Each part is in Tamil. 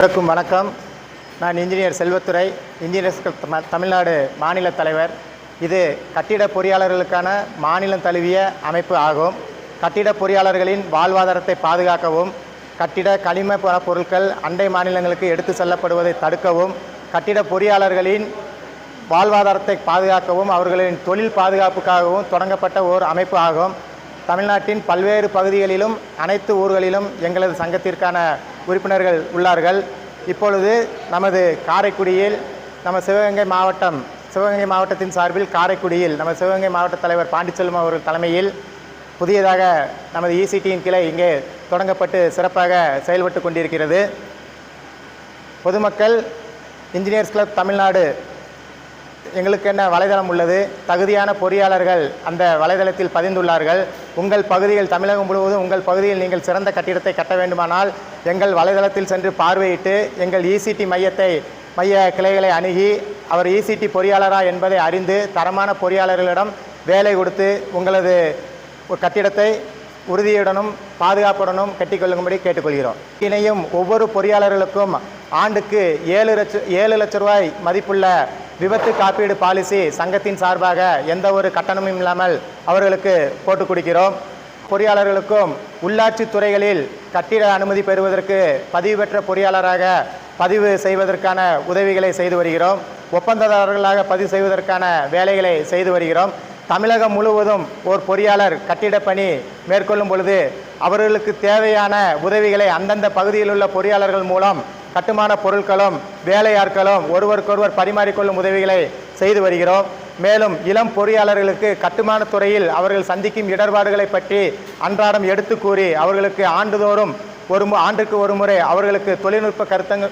அனைவருக்கும் வணக்கம். நான் இன்ஜினியர் செல்வத்துறை, இன்ஜினியர்ஸ் தமிழ்நாடு மாநில தலைவர். இது கட்டிட பொறியாளர்களுக்கான மாநிலம் தழுவிய அமைப்பு ஆகும். கட்டிட பொறியாளர்களின் வாழ்வாதாரத்தை பாதுகாக்கவும், கட்டிட கனிம பொருட்கள் அண்டை மாநிலங்களுக்கு எடுத்து செல்லப்படுவதை தடுக்கவும், கட்டிட பொறியாளர்களின் வாழ்வாதாரத்தை பாதுகாக்கவும், அவர்களின் தொழில் பாதுகாப்புக்காகவும் தொடங்கப்பட்ட ஓர் அமைப்பு ஆகும். தமிழ்நாட்டின் பல்வேறு பகுதிகளிலும் அனைத்து ஊர்களிலும் எங்களது சங்கத்திற்கான உறுப்பினர்கள் உள்ளார்கள். இப்பொழுது நமது காரைக்குடியில் சிவகங்கை மாவட்டத்தின் சார்பில் காரைக்குடியில் சிவகங்கை மாவட்ட தலைவர் பாண்டிச்செல்வம் அவர்கள் தலைமையில் புதியதாக நமது இசிடியின் கிளை இங்கே தொடங்கப்பட்டு சிறப்பாக செயல்பட்டு கொண்டிருக்கிறது. பொதுமக்கள் இன்ஜினியர்ஸ் கிளப் தமிழ்நாடு எங்களுக்கு என்ன வலைதளம் உள்ளது. தகுதியான பொறியாளர்கள் அந்த வலைதளத்தில் பதிந்துள்ளார்கள். உங்கள் பகுதியில் தமிழகம் முழுவதும் உங்கள் பகுதியில் நீங்கள் சிறந்த கட்டிடத்தை கட்ட வேண்டுமானால் எங்கள் வலைதளத்தில் சென்று பார்வையிட்டு எங்கள் இசிடி மைய கிளைகளை அணுகி அவர் இசிடி பொறியாளரா என்பதை அறிந்து தரமான பொறியாளர்களிடம் வேலை கொடுத்து உங்களது கட்டிடத்தை உறுதியுடனும் பாதுகாப்புடனும் கட்டிக்கொள்ளும்படி கேட்டுக்கொள்கிறோம். இணையும் ஒவ்வொரு பொறியாளர்களுக்கும் ஆண்டுக்கு 7 லட்ச ரூபாய் மதிப்புள்ள விபத்து காப்பீடு பாலிசி சங்கத்தின் சார்பாக எந்த ஒரு கட்டணமும் இல்லாமல் அவர்களுக்கு போட்டு கொடுக்கிறோம். பொறியாளர்களுக்கும் உள்ளாட்சி துறைகளில் கட்டிட அனுமதி பெறுவதற்கு பதிவு பெற்ற பொறியாளராக பதிவு செய்வதற்கான உதவிகளை செய்து வருகிறோம். ஒப்பந்ததாரர்களாக பதிவு செய்வதற்கான வேலைகளை செய்து வருகிறோம். தமிழகம் முழுவதும் ஒரு பொறியாளர் கட்டிட பணி மேற்கொள்ளும் பொழுது அவர்களுக்கு தேவையான உதவிகளை அந்தந்த பகுதியில் உள்ள பொறியாளர்கள் மூலம் கட்டுமான பொருட்களும் வேலையாட்களும் ஒருவருக்கொருவர் பரிமாறிக்கொள்ளும் உதவிகளை செய்து வருகிறோம். மேலும் இளம் பொறியாளர்களுக்கு கட்டுமான துறையில் அவர்கள் சந்திக்கும் இடர்பாடுகளை பற்றி அன்றாடம் எடுத்து கூறி அவர்களுக்கு ஆண்டுக்கு ஒரு முறை அவர்களுக்கு தொழில்நுட்ப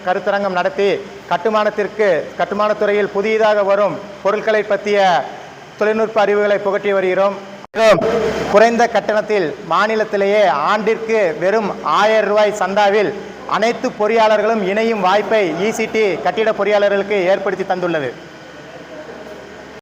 கருத்தரங்கம் நடத்தி கட்டுமானத்துறையில் புதியதாக வரும் பொருட்களை பற்றிய தொழில்நுட்ப அறிவுகளை புகட்டி வருகிறோம். குறைந்த கட்டணத்தில் மாநிலத்திலேயே ஆண்டிற்கு வெறும் 1000 ரூபாய் சந்தாவில் அனைத்து பொறியாளர்களும் இணையும் வாய்ப்பை இசிடி கட்டிட பொறியாளர்களுக்கு ஏற்படுத்தி தந்துள்ளது.